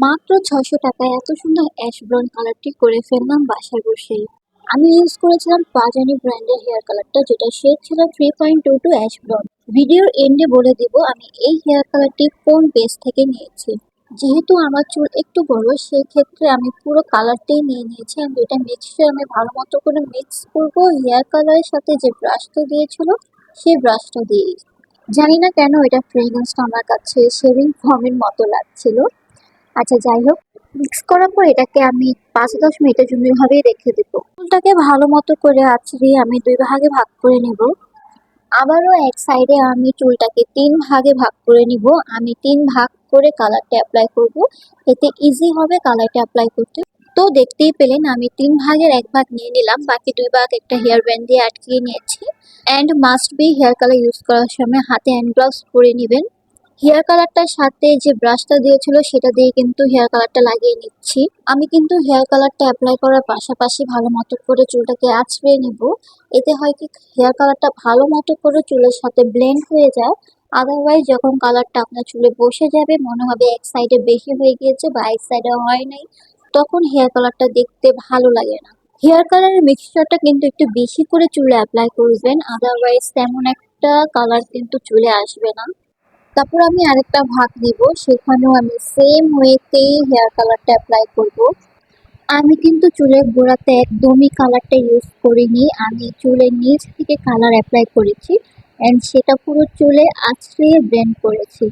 মাত্র ৬০০ টাকায় এত সুন্দর অ্যাশ ব্রাউন কালারটি করে ফেললাম বাসায় বসেই। আমি ইউজ করেছিলাম পাজানি ব্র্যান্ডের হেয়ার কালারটা, যেটা শেড ছিল 3.22 অ্যাশ ব্রাউন। ভিডিওর এন্ডে বলে দিব আমি এই হেয়ার কালারটি কোন বেস থেকে নিয়েছি। যেহেতু আমার চুল একটু বড়, সেই ক্ষেত্রে আমি পুরো কালারটাই নিয়ে নিয়েছি। আমি এটা মিক্সচার আমি ভালো মতো করে মিক্স করব হেয়ার কালারের সাথে। যে ব্রাশটা দিয়েছিল সেই ব্রাশটা দিয়েই, জানি না কেন এটা ফ্রেগ্রেন্সটা আমার কাছে শেভিং ফোমের মতো লাগছিল। আচ্ছা, যাই হোক, মিক্স করার পর এটাকে আমি ৫-১০ মিনিটের জন্য এভাবেই রেখে দেবো। চুলটাকে ভালো মতো করে আঁচড়িয়ে আমি ২ ভাগে ভাগ করে নেব। আবারও এক সাইডে আমি চুলটাকে ৩ ভাগে ভাগ করে নিব। আমি ৩ ভাগ করে কালারটা অ্যাপ্লাই করব, এতে ইজি হবে কালারটা অ্যাপ্লাই করতে। তো দেখতেই পেলেন আমি ৩ ভাগের ১ ভাগ নিয়ে নিলাম, বাকি ২ ভাগ একটা হেয়ার ব্যান্ড দিয়ে আটকিয়ে নিয়েছি। And must be, hair colour use করার সময় হাতে হ্যান্ড গ্লাভস পরে নেবেন। হেয়ার কালারটার সাথে যে ব্রাশটা দিয়েছিল সেটা দিয়ে কিন্তু হেয়ার কালারটা লাগিয়ে নিচ্ছি। আমি কিন্তু হেয়ার কালারটা অ্যাপ্লাই করার পাশাপাশি ভালো মতো করে চুলটাকে আঁচড়ে নেব। এতে হয় কি, হেয়ার কালারটা ভালো মতো করে চুলের সাথে ব্লেন্ড হয়ে যায়। আদারওয়াইজ যখন কালারটা আপনার চুলে বসে যাবে, মনে হবে এক সাইডে বেশি হয়ে গিয়েছে বা এক সাইডে হয় নাই, তখন হেয়ার কালারটা দেখতে ভালো লাগে না। হেয়ার কালারের মিক্সচারটা কিন্তু একটু বেশি করে চুলে অ্যাপ্লাই করবেন, আদারওয়াইজ তেমন একটা কালার কিন্তু চুলে আসবে না। তারপর আমি আরেকটা ভাগ নিব, সেখানেও আমি সেম ওয়েতেই হেয়ার কালারটা অ্যাপ্লাই করব। আমি কিন্তু চুলের গোড়াতে একদমই কালারটা ইউজ করিনি, আমি চুলের নিচ থেকে কালার অ্যাপ্লাই করেছি অ্যান্ড সেটা পুরো চুলে আছড়িয়ে ব্লেন্ড করেছি,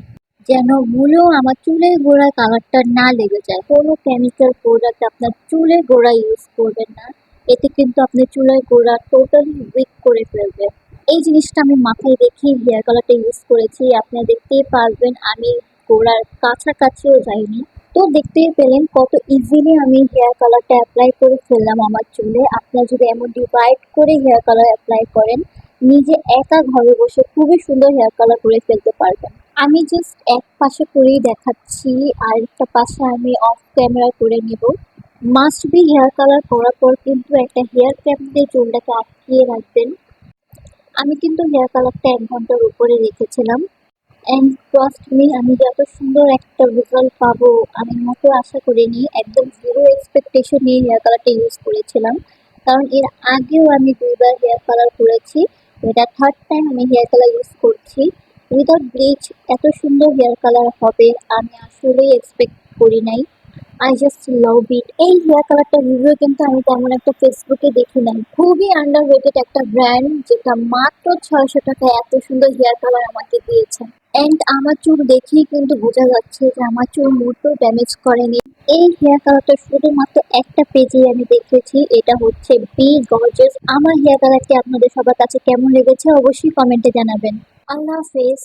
যেন ভুলেও আমার চুলের গোড়ায় কালারটা না লেগে যায়। কোনো কেমিক্যাল প্রোডাক্ট আপনার চুলের গোড়া ইউজ করবেন না, এতে কিন্তু আপনি চুলের গোড়া টোটালি উইক করে ফেলবে। এই জিনিসটা আমি মাথায় রেখেই হেয়ার কালারটা ইউজ করেছি। আপনারা দেখতেই পারবেন আমি গোড়ার কাছাকাছিও যাইনি। তো দেখতেই পেলেন কত ইজিলি আমি হেয়ার কালারটা অ্যাপ্লাই করে ফেললাম আমার চুলে। আপনারা যদি এমন ডিভাইড করে হেয়ার কালার অ্যাপ্লাই করেন, নিজে একা ঘরে বসে খুবই সুন্দর হেয়ার কালার করে ফেলতে পারবেন। আমি জাস্ট এক পাশে করেই দেখাচ্ছি, আর একটা পাশে আমি অফ ক্যামেরা করে নেব। মাস্ট বি, হেয়ার কালার করার পর কিন্তু একটা হেয়ার ক্যাপ দিয়ে চুলটাকে আটকিয়ে রাখবেন। আমি কিন্তু হেয়ার কালারটা ১ ঘন্টার উপরে রেখেছিলাম অ্যান্ড ট্রাস্ট মি, আমি যে এত সুন্দর একটা রেজাল্ট পাবো আমি মোটেও আশা করিনি। একদম জিরো এক্সপেকটেশন নিয়ে হেয়ার কালারটা ইউজ করেছিলাম, কারণ এর আগেও আমি ২ বার হেয়ার কালার করেছি। এটা থার্ড টাইম আমি হেয়ার কালার ইউজ করছি। উইদাউট ব্লিচ এত সুন্দর হেয়ার কালার হবে আমি আসলেই এক্সপেক্ট করি নাই। আই জাস্ট লাভ ইট। এই হেয়ার কালারটার রিভিউ কিন্তু আমি তেমন একটা ফেসবুকে দেখি নাই। খুবই আন্ডার রেটেড একটা ব্র্যান্ড, যেটা মাত্র ৬০০ টাকায় এত সুন্দর হেয়ার কালার আমাকে দিয়েছে। অ্যান্ড আমার চুল দেখেই কিন্তু বোঝা যাচ্ছে যে আমার চুল মোটেও ড্যামেজ করেনি। এই হেয়ার কালারটা শুধুমাত্র একটা পেজে আমি দেখেছি, এটা হচ্ছে বি গর্জিয়াস। আমার হেয়ার কালারটি আপনাদের সবার কাছে কেমন লেগেছে অবশ্যই কমেন্টে জানাবেন। আল্লাহ হাফেজ।